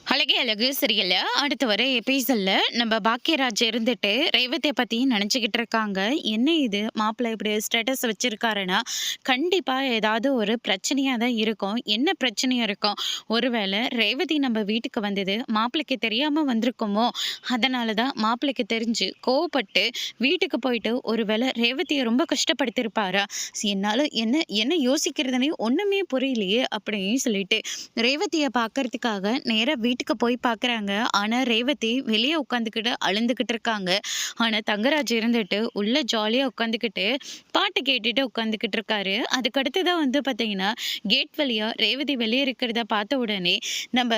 அழகே அழகு சரியல்ல. அடுத்து வர எபிசோட்ல நம்ம பாக்கியராஜ் இருந்துட்டு ரேவதிய பத்தி நினைச்சுக்கிட்டு இருக்காங்க. என்ன இது மாப்பிள்ளை இப்படி ஸ்டேட்டஸ் வச்சிருக்காருன்னா, கண்டிப்பா ஏதாவது ஒரு பிரச்சனையா தான் இருக்கும். என்ன பிரச்சனையா இருக்கும்? ஒருவேளை ரேவதி நம்ம வீட்டுக்கு வந்தது மாப்பிள்ளைக்கு தெரியாம வந்திருக்குமோ? அதனால தான் மாப்பிள்ளைக்கு தெரிஞ்சு கோவப்பட்டு வீட்டுக்கு போயிட்டு ஒருவேளை ரேவதிய ரொம்ப கஷ்டப்படுத்தியிருப்பாரா? என்னால என்ன என்ன யோசிக்கிறதுனே ஒண்ணுமே புரியலையே அப்படின்னு சொல்லிட்டு ரேவதிய பார்க்கறதுக்காக நேரா வீட்டுக்கு போய் பார்க்குறாங்க. ஆனா, ரேவதி வெளிய உட்காந்துக்கிட்டு அழுந்துகிட்டு இருக்காங்க. ஆனா, தங்கராஜ் இருந்துட்டு உள்ள ஜாலியா உட்காந்துக்கிட்டு பாட்டு கேட்டுட்டு உட்காந்துக்கிட்டு இருக்காரு. அதுக்கு அடுத்ததா வந்து பார்த்தீங்கன்னா, கேட் வழியா ரேவதி வெளிய இருக்கிறத பார்த்த உடனே நம்ம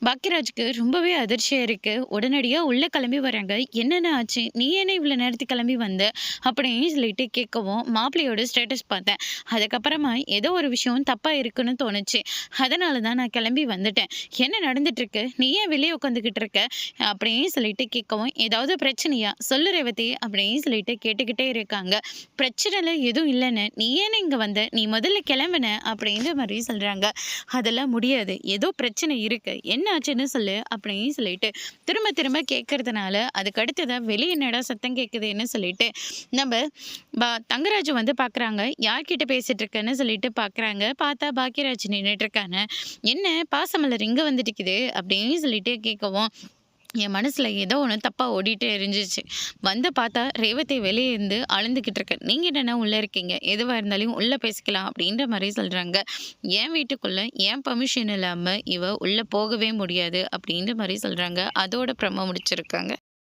பாக்கியராஜ்க்கு ரொம்பவே அதிர்ச்சியா இருக்கு. உடனடியா உள்ள கிளம்பி வராங்க. "என்னென்ன ஆச்சு? நீ என்ன இவ்வளோ நேரத்துக்கு கிளம்பி வந்த?" அப்படின்னு சொல்லிட்டு கேட்கவும், மாப்பிள்ளையோட ஸ்டேட்டஸ் பார்த்தேன். அதுக்கப்புறமா ஏதோ ஒரு விஷயம் தப்பா இருக்குன்னு தோணுச்சு. அதனால தான் நான் கிளம்பி வந்துட்டேன். என்ன நடந்துட்டு இருக்கு? நீ ஏன் வெளியே உட்காந்துக்கிட்டு இருக்க? அப்படின்னு சொல்லிட்டு கேட்கவும், ஏதாவது பிரச்சனையா? சொல்லு ரேவதி அப்படின்னு சொல்லிட்டு கேட்டுக்கிட்டே இருக்காங்க. பிரச்சனைல எதுவும் இல்லைன்னு. நீ ஏன்னு இங்க வந்த? நீ முதல்ல கிளம்புன அப்படின்ற மாதிரி சொல்றாங்க. அதெல்லாம் முடியாது. ஏதோ பிரச்சனை இருக்கு. என்ன ஆச்சுன்னு சொல்லு அப்படின்னு சொல்லிட்டு திரும்ப திரும்ப கேட்கறதுனால அதுக்கு அடுத்ததா வெளியே என்னடா சத்தம் கேட்குதுன்னு சொல்லிட்டு நம்ம தங்கராஜ் வந்து பார்க்குறாங்க. யார்கிட்ட பேசிட்டு இருக்கேன்னு சொல்லிட்டு பார்க்குறாங்க. பார்த்தா பாக்கியராஜ் நின்றுட்டு இருக்காங்க. "என்ன பாசமலர் இங்க வந்துட்டுருக்குது?" அப்படின்னு சொல்லிட்டு கேட்கவும், என் மனசுல ஏதோ ஒண்ணு தப்பா ஓடிட்டே இருந்துச்சு. வந்து பார்த்தா ரேவதி வெளிய இருந்து அழுந்துகிட்டு இருக்கு. "நீங்க என்னன்னா உள்ள இருக்கீங்க? எதுவா இருந்தாலும் உள்ள பேசிக்கலாம்." அப்படின்ற மாரி சொல்றாங்க. "என் வீட்டுக்குள்ள என் பெர்மிஷன் இல்லாம இவ உள்ள போகவே முடியாது." அப்படின்ற மாரி சொல்றாங்க. அதோட ப்ரோமோ முடிச்சிருக்காங்க.